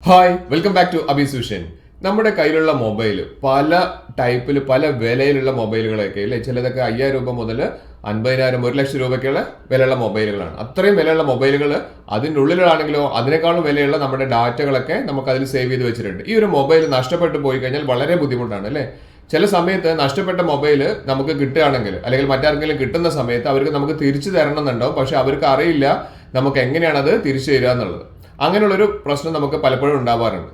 Hi welcome back to അബിസുഷൻ. നമ്മുടെ കയ്യിലുള്ള മൊബൈൽ പല ടൈപ്പിൽ പല വിലയിലുള്ള മൊബൈലുകളൊക്കെ അല്ലേ. ചിലതൊക്കെ 5,000 രൂപ മുതൽ 50,000 1 ലക്ഷം രൂപയ്ക്കുള്ള വിലയുള്ള മൊബൈലുകളാണ്. അത്രയും വിലയുള്ള മൊബൈലുകൾ അതിൻ്റെ ഉള്ളിലാണെങ്കിലോ അതിനേക്കാളും വിലയുള്ള നമ്മുടെ ഡാറ്റകളൊക്കെ നമുക്ക് അതിൽ സേവ് ചെയ്ത് വെച്ചിട്ടുണ്ട്. ഈ ഒരു മൊബൈൽ നഷ്ടപ്പെട്ടു പോയി കഴിഞ്ഞാൽ വളരെ ബുദ്ധിമുട്ടാണ് അല്ലേ. ചില സമയത്ത് നഷ്ടപ്പെട്ട മൊബൈൽ നമുക്ക് കിട്ടുകയാണെങ്കിൽ അല്ലെങ്കിൽ മറ്റാർക്കെങ്കിലും കിട്ടുന്ന സമയത്ത് അവർക്ക് നമുക്ക് തിരിച്ചു തരണം എന്നുണ്ടാവും. പക്ഷെ അവർക്ക് അറിയില്ല നമുക്ക് എങ്ങനെയാണ് അത് തിരിച്ചു തരിക എന്നുള്ളത്. അങ്ങനെയുള്ളൊരു പ്രശ്നം നമുക്ക് പലപ്പോഴും ഉണ്ടാവാറുണ്ട്.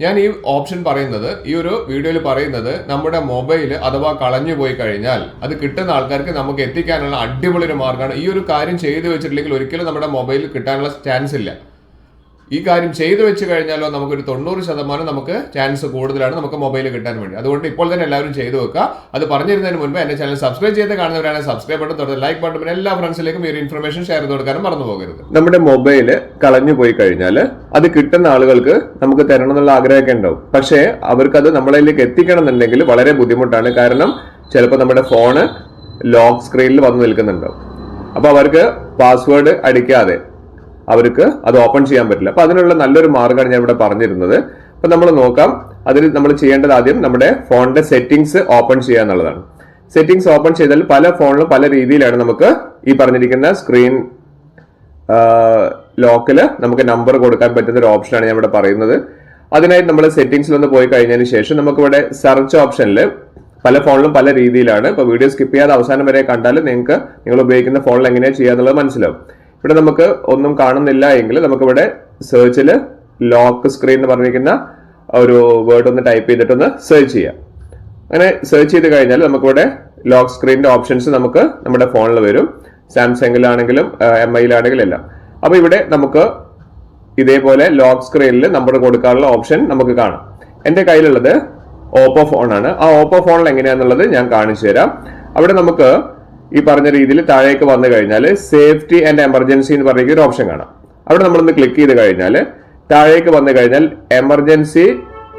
ഞാൻ ഈ ഓപ്ഷൻ പറയുന്നത്, ഈ ഒരു വീഡിയോയിൽ പറയുന്നത്, നമ്മുടെ മൊബൈൽ അഥവാ കളഞ്ഞു പോയി കഴിഞ്ഞാൽ അത് കിട്ടുന്ന ആൾക്കാർക്ക് നമുക്ക് എത്തിക്കാനുള്ള അടിപൊളി ഒരു മാർഗ്ഗമാണ്. ഈ ഒരു കാര്യം ചെയ്തു വെച്ചിട്ടില്ലെങ്കിൽ ഒരിക്കലും നമ്മുടെ മൊബൈൽ കിട്ടാനുള്ള ചാൻസ് ഇല്ല. ഈ കാര്യം ചെയ്തു വെച്ച് കഴിഞ്ഞാലോ നമുക്കൊരു 90% നമുക്ക് ചാൻസ് കൂടുതലാണ് നമുക്ക് മൊബൈൽ കിട്ടാൻ വേണ്ടി. അതുകൊണ്ട് ഇപ്പോൾ തന്നെ എല്ലാവരും ചെയ്തു വെക്കുക. അത് പറഞ്ഞിരുന്നതിന് മുൻപ് എന്റെ ചാനൽ സബ്സ്ക്രൈബ് ചെയ്ത് കാണുന്നവരാണെങ്കിൽ സബ്സ്ക്രൈബ് ബട്ടൺ തൊട്ട് ലൈക്ക് ബട്ടൺ, പിന്നെ എല്ലാ ഫ്രണ്ട്സിലേക്കും ഈ ഒരു ഇൻഫർമേഷൻ ഷെയർ ചെയ്ത് കൊടുക്കാനും മറന്നു പോകരുത്. നമ്മുടെ മൊബൈൽ കളഞ്ഞു പോയി കഴിഞ്ഞാൽ അത് കിട്ടുന്ന ആളുകൾക്ക് നമുക്ക് തരണം എന്നുള്ള ആഗ്രഹമൊക്കെ ഉണ്ടാവും. പക്ഷേ അവർക്കത് നമ്മളിലേക്ക് എത്തിക്കണം എന്നുണ്ടെങ്കിൽ വളരെ ബുദ്ധിമുട്ടാണ്. കാരണം ചിലപ്പോൾ നമ്മുടെ ഫോണ് ലോക്ക് സ്ക്രീനിൽ വന്ന് നിൽക്കുന്നുണ്ടാവും. അപ്പൊ അവർക്ക് പാസ്വേഡ് അടിക്കാതെ അവർക്ക് അത് ഓപ്പൺ ചെയ്യാൻ പറ്റില്ല. അപ്പൊ അതിനുള്ള നല്ലൊരു മാർഗ്ഗമാണ് ഞാൻ ഇവിടെ പറഞ്ഞിരുന്നത്. അപ്പൊ നമ്മൾ നോക്കാം. അതിൽ നമ്മൾ ചെയ്യേണ്ടത് ആദ്യം നമ്മുടെ ഫോണിന്റെ സെറ്റിംഗ്സ് ഓപ്പൺ ചെയ്യുക എന്നുള്ളതാണ്. സെറ്റിംഗ്സ് ഓപ്പൺ ചെയ്താൽ പല ഫോണിലും പല രീതിയിലാണ് നമുക്ക് ഈ പറഞ്ഞിരിക്കുന്ന സ്ക്രീൻ ലോക്കില് നമുക്ക് നമ്പർ കൊടുക്കാൻ പറ്റുന്ന ഒരു ഓപ്ഷനാണ് ഞാൻ ഇവിടെ പറയുന്നത്. അതിനായിട്ട് നമ്മൾ സെറ്റിംഗ്സിൽ ഒന്ന് പോയി കഴിഞ്ഞതിന് ശേഷം നമുക്ക് ഇവിടെ സെർച്ച് ഓപ്ഷനിൽ പല ഫോണിലും പല രീതിയിലാണ്. ഇപ്പൊ വീഡിയോ സ്കിപ്പ് ചെയ്യാതെ അവസാനം വരെ കണ്ടാൽ നിങ്ങൾക്ക് നിങ്ങൾ ഉപയോഗിക്കുന്ന ഫോണിൽ എങ്ങനെയാണ് ചെയ്യാന്നുള്ളത് മനസ്സിലാവും. ഇവിടെ നമുക്ക് ഒന്നും കാണുന്നില്ല എങ്കിൽ നമുക്കിവിടെ സെർച്ചിൽ ലോക്ക് സ്ക്രീൻ എന്ന് പറഞ്ഞിരിക്കുന്ന ഒരു വേർഡ് ഒന്ന് ടൈപ്പ് ചെയ്തിട്ടൊന്ന് സെർച്ച് ചെയ്യാം. അങ്ങനെ സെർച്ച് ചെയ്ത് കഴിഞ്ഞാൽ നമുക്കിവിടെ ലോക്ക് സ്ക്രീനിന്റെ ഓപ്ഷൻസ് നമുക്ക് നമ്മുടെ ഫോണിൽ വരും. സാംസങ്ങിലാണെങ്കിലും MI-യിലാണെങ്കിലും എല്ലാം. അപ്പൊ ഇവിടെ നമുക്ക് ഇതേപോലെ ലോക്ക് സ്ക്രീനിൽ നമ്പർ കൊടുക്കാനുള്ള ഓപ്ഷൻ നമുക്ക് കാണാം. എന്റെ കയ്യിലുള്ളത് ഓപ്പോ ഫോണാണ്. ആ ഓപ്പോ ഫോണിൽ എങ്ങനെയാന്നുള്ളത് ഞാൻ കാണിച്ചു തരാം. അവിടെ നമുക്ക് ഈ പറഞ്ഞ രീതിയിൽ താഴേക്ക് വന്നു കഴിഞ്ഞാൽ സേഫ്റ്റി ആൻഡ് എമർജൻസി എന്ന് പറയുന്ന ഒരു ഓപ്ഷൻ കാണാം. അവിടെ നമ്മളൊന്ന് ക്ലിക്ക് ചെയ്ത് കഴിഞ്ഞാൽ താഴേക്ക് വന്നു കഴിഞ്ഞാൽ എമർജൻസി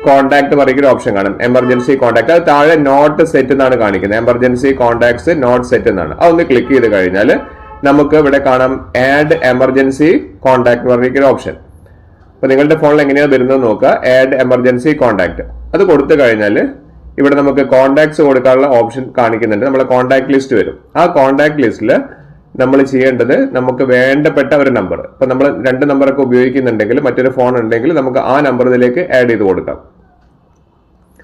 കോൺടാക്ട് പറയുന്ന ഒരു ഓപ്ഷൻ കാണും. എമർജൻസി കോൺടാക്ട്, അത് താഴെ നോട്ട് സെറ്റ് എന്നാണ് കാണിക്കുന്നത്. എമർജൻസി കോൺടാക്ട്സ് നോട്ട് സെറ്റ് എന്നാണ്. അതൊന്ന് ക്ലിക്ക് ചെയ്ത് കഴിഞ്ഞാൽ നമുക്ക് ഇവിടെ കാണാം ആഡ് എമർജൻസി കോൺടാക്ട് എന്ന് പറയുന്ന ഒരു ഓപ്ഷൻ. അപ്പൊ നിങ്ങളുടെ ഫോണിൽ എങ്ങനെയാണ് വരുന്നത് നോക്കുക. ആഡ് എമർജൻസി കോൺടാക്ട് അത് കൊടുത്തു കഴിഞ്ഞാൽ ഇവിടെ നമുക്ക് കോൺടാക്ട്സ് കൊടുക്കാനുള്ള ഓപ്ഷൻ കാണിക്കുന്നുണ്ട്. നമ്മളെ കോൺടാക്ട് ലിസ്റ്റ് വരും. ആ കോൺടാക്ട് ലിസ്റ്റിൽ നമ്മൾ ചെയ്യേണ്ടത് നമുക്ക് വേണ്ടപ്പെട്ട ഒരു നമ്പർ, ഇപ്പൊ നമ്മൾ 2 നമ്പറൊക്കെ ഉപയോഗിക്കുന്നുണ്ടെങ്കിൽ മറ്റൊരു ഫോൺ ഉണ്ടെങ്കിൽ നമുക്ക് ആ നമ്പർ ഇതിലേക്ക് ആഡ് ചെയ്ത് കൊടുക്കാം.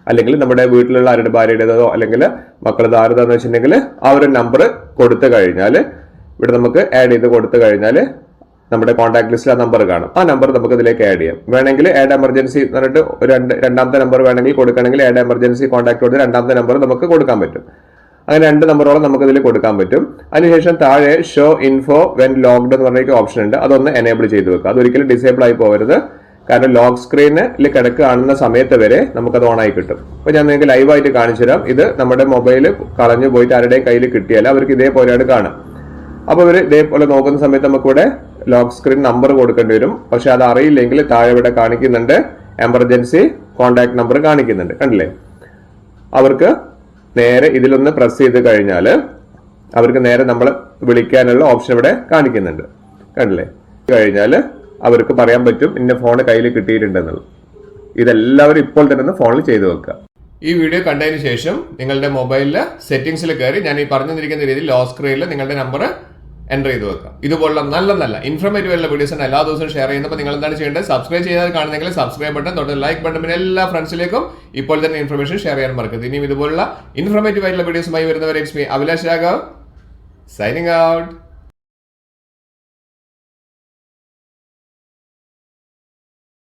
അല്ലെങ്കിൽ നമ്മുടെ വീട്ടിലുള്ള ആരുടെ ഭാര്യയുടേതോ അല്ലെങ്കിൽ മക്കളത് ആരുതാന്ന് വെച്ചിട്ടുണ്ടെങ്കിൽ ആ ഒരു നമ്പർ കൊടുത്തു കഴിഞ്ഞാൽ ഇവിടെ നമുക്ക് ആഡ് ചെയ്ത് കൊടുത്തു കഴിഞ്ഞാൽ നമ്മുടെ കോൺടാക്ട് ലിസ്റ്റിൽ ആ നമ്പർ കാണും. ആ നമ്പർ നമുക്ക് ഇതിലേക്ക് ആഡ് ചെയ്യാം. വേണമെങ്കിൽ ആഡ് എമർജൻസി എന്ന് പറഞ്ഞിട്ട് ഒരു രണ്ടാമത്തെ നമ്പർ വേണമെങ്കിൽ കൊടുക്കണമെങ്കിൽ ആഡ് എമർജൻസി കോൺടാക്ട് കൊടുത്ത് രണ്ടാമത്തെ നമ്പർ നമുക്ക് കൊടുക്കാൻ പറ്റും. അങ്ങനെ 2 നമ്പറോളം നമുക്ക് ഇതിൽ കൊടുക്കാൻ പറ്റും. അതിനുശേഷം താഴെ ഷോ ഇൻഫോ വെൻ ലോക്ക്ഡ് എന്ന് പറഞ്ഞ ഓപ്ഷൻ ഉണ്ട്. അതൊന്ന് എനേബിൾ ചെയ്ത് വെക്കുക. അതൊരിക്കലും ഡിസേബിൾ ആയി പോകരുത്. കാരണം ലോക്ക് സ്ക്രീനിൽ കിടക്ക് കാണുന്ന സമയത്ത് വരെ നമുക്കത് ഓൺ ആയി കിട്ടും. അപ്പൊ ഞാൻ നിങ്ങൾക്ക് ലൈവായിട്ട് കാണിച്ചു തരാം. ഇത് നമ്മുടെ മൊബൈൽ കളഞ്ഞു പോയിട്ട് ആരുടെയും കയ്യിൽ കിട്ടിയാൽ അവർക്ക് ഇതേപോലെയാണ് കാണാം. അപ്പൊ ഇവര് ഇതേപോലെ നോക്കുന്ന സമയത്ത് നമുക്കിവിടെ ലോക്ക് സ്ക്രീൻ നമ്പർ കൊടുക്കേണ്ടി വരും. പക്ഷെ അത് അറിയില്ലെങ്കിൽ താഴെ ഇവിടെ കാണിക്കുന്നുണ്ട് എമർജൻസി കോൺടാക്ട് നമ്പർ കാണിക്കുന്നുണ്ട്. കണ്ടില്ലേ? അവർക്ക് നേരെ ഇതിലൊന്ന് പ്രസ് ചെയ്ത് കഴിഞ്ഞാൽ അവർക്ക് നേരെ നമ്മൾ വിളിക്കാനുള്ള ഓപ്ഷൻ ഇവിടെ കാണിക്കുന്നുണ്ട്. കണ്ടില്ലേ? കഴിഞ്ഞാൽ അവർക്ക് പറയാൻ പറ്റും ഇന്ന ഫോൺ കയ്യിൽ കിട്ടിയിട്ടുണ്ടെന്നുള്ളത്. ഇതെല്ലാവരും ഇപ്പോൾ തന്നെ ഫോണിൽ ചെയ്തു വെക്കുക. ഈ വീഡിയോ കണ്ടതിന് ശേഷം നിങ്ങളുടെ മൊബൈലിലെ സെറ്റിംഗ്സിൽ കയറി ഞാൻ ഈ പറഞ്ഞിരിക്കുന്ന രീതിയിൽ ലോക്ക് സ്ക്രീനിൽ നിങ്ങളുടെ നമ്പർ എൻ്റർ ചെയ്ത് വെക്കാം. ഇതുപോലുള്ള നല്ല ഇൻഫർമേറ്റീവ് ആയിട്ടുള്ള വീഡിയോസ് എല്ലാ ദിവസവും ഷെയർ ചെയ്യുന്നപ്പോൾ നിങ്ങൾ എന്താണ് ചെയ്യേണ്ടത്? സബ്സ്ക്രൈബ് ചെയ്താൽ കാണുന്നെങ്കിൽ സബ്സ്ക്രൈബ് ബട്ടൺ തൊട്ട് ലൈക്ക് ബട്ടൺ, പിന്നെ എല്ലാ ഫ്രണ്ട്സിലേക്കും ഇപ്പോൾ തന്നെ ഇൻഫർമേഷൻ ഷെയർ ചെയ്യാൻ മറക്കരുത്. ഇനിയും ഇതുപോലുള്ള ഇൻഫർമേറ്റീവ് ആയിട്ടുള്ള വീഡിയോസുമായി വരുന്നവരെ it's me Abhilash Raghav signing out.